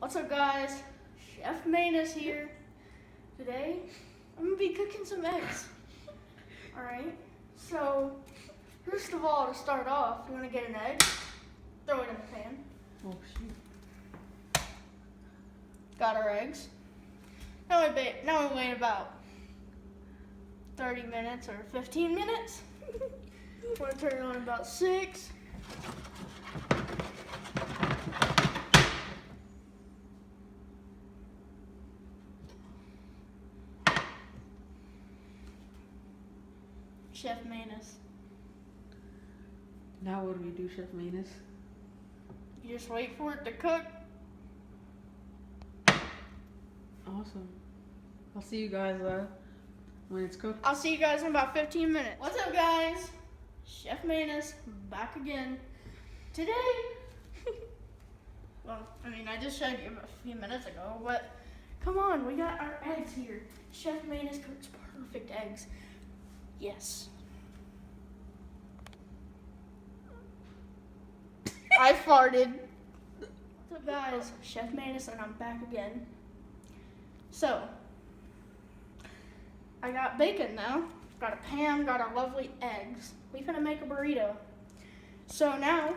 What's up, guys? Chef Manus here. Today, I'm gonna be cooking some eggs. All right. So, first of all, to start off, you wanna get an egg, throw it in the pan. Oh shoot! Got our eggs. Now we wait about 30 minutes or 15 minutes. We're gonna turn it on about 6. Chef Manus. Now what do we do, Chef Manus? You just wait for it to cook. Awesome. I'll see you guys when it's cooked. I'll see you guys in about 15 minutes. What's up, guys? Chef Manus back again. Today, well, I just showed you a few minutes ago, but come on, we got our eggs here. Chef Manus cooks perfect eggs. Yes. I farted. What's up, guys? Chef Manus, and I'm back again. So, I got bacon now. Got a pan, got our lovely eggs. We finna make a burrito. So now,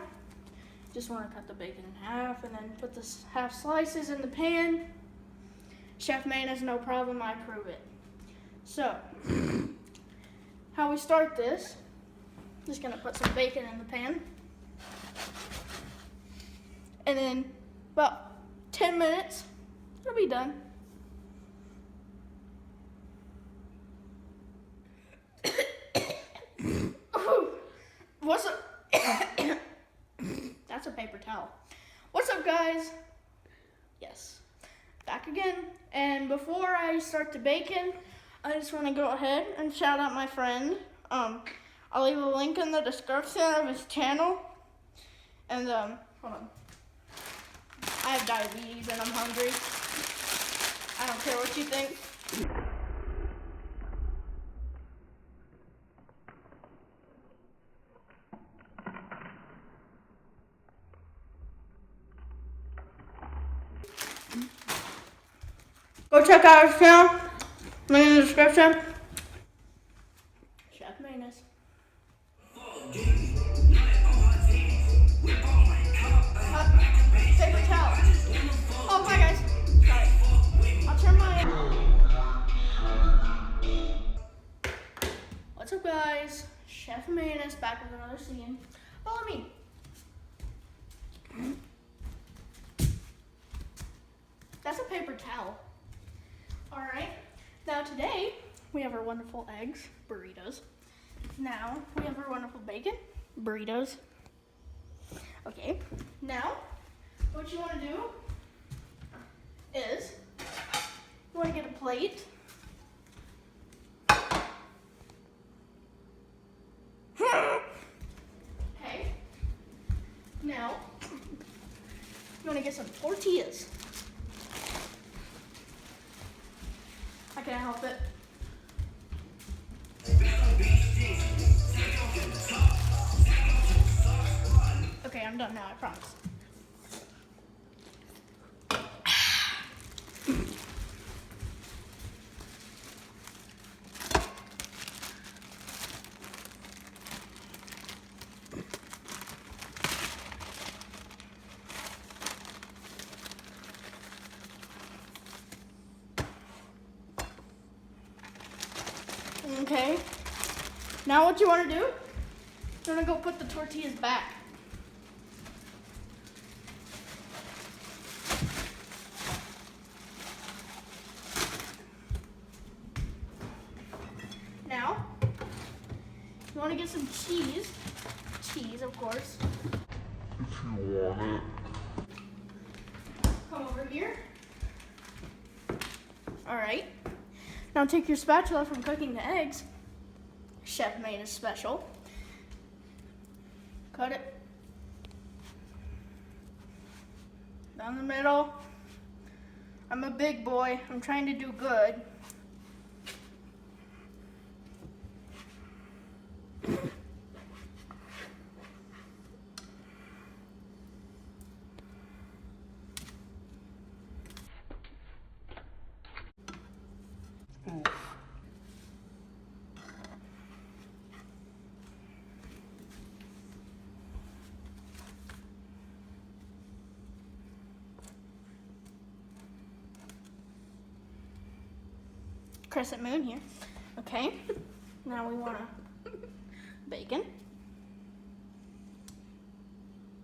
just wanna cut the bacon in half and then put the half slices in the pan. Chef Manus, no problem, I approve it. So, how we start this, just gonna put some bacon in the pan. And then about 10 minutes, it'll be done. What's up? That's a paper towel. What's up, guys? Yes, back again. And before I start the bacon, I just want to go ahead and shout out my friend. I'll leave a link in the description of his channel. And hold on. I have diabetes and I'm hungry. I don't care what you think. Go check out his channel. Link in the description. Chef Manus. Paper towel. Oh, hi guys. Sorry. I'll turn my. What's up, guys? Chef Manus back with another scene. Follow me. That's a paper towel. All right. Now today we have our wonderful eggs, burritos. Now we have our wonderful bacon, burritos. Okay. Now what you want to do is you want to get a plate. Okay. Now you want to get some tortillas. I can't help it. Okay, I'm done now, I promise. Okay, now what you want to do, you want to go put the tortillas back. Now, you want to get some cheese, of course. If you want it. Come over here. All right. Now take your spatula from cooking the eggs. Chef Manus special. Cut it down the middle. I'm a big boy. I'm trying to do good. crescent moon here. Okay, now we want bacon.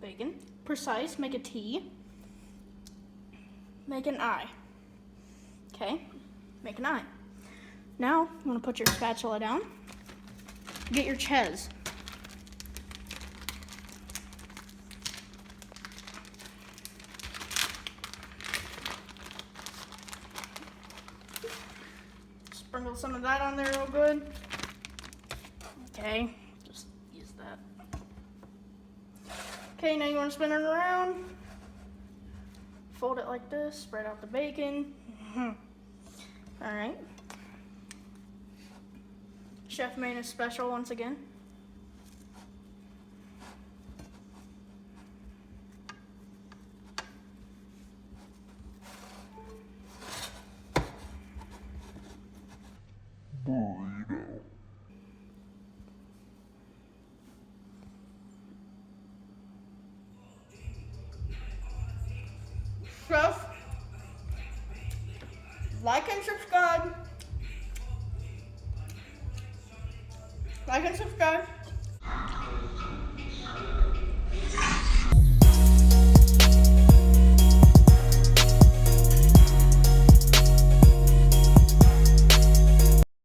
Bacon. Precise, make a T. Make an I. Okay, make an I. Now, you want to put your spatula down. Get your ches. Sprinkle some of that on there real good. Okay, just use that. Okay, now you want to spin it around. Fold it like this, spread out the bacon. All right. Chef Manus special once again. Burrito. Chef, like and subscribe. Like and subscribe.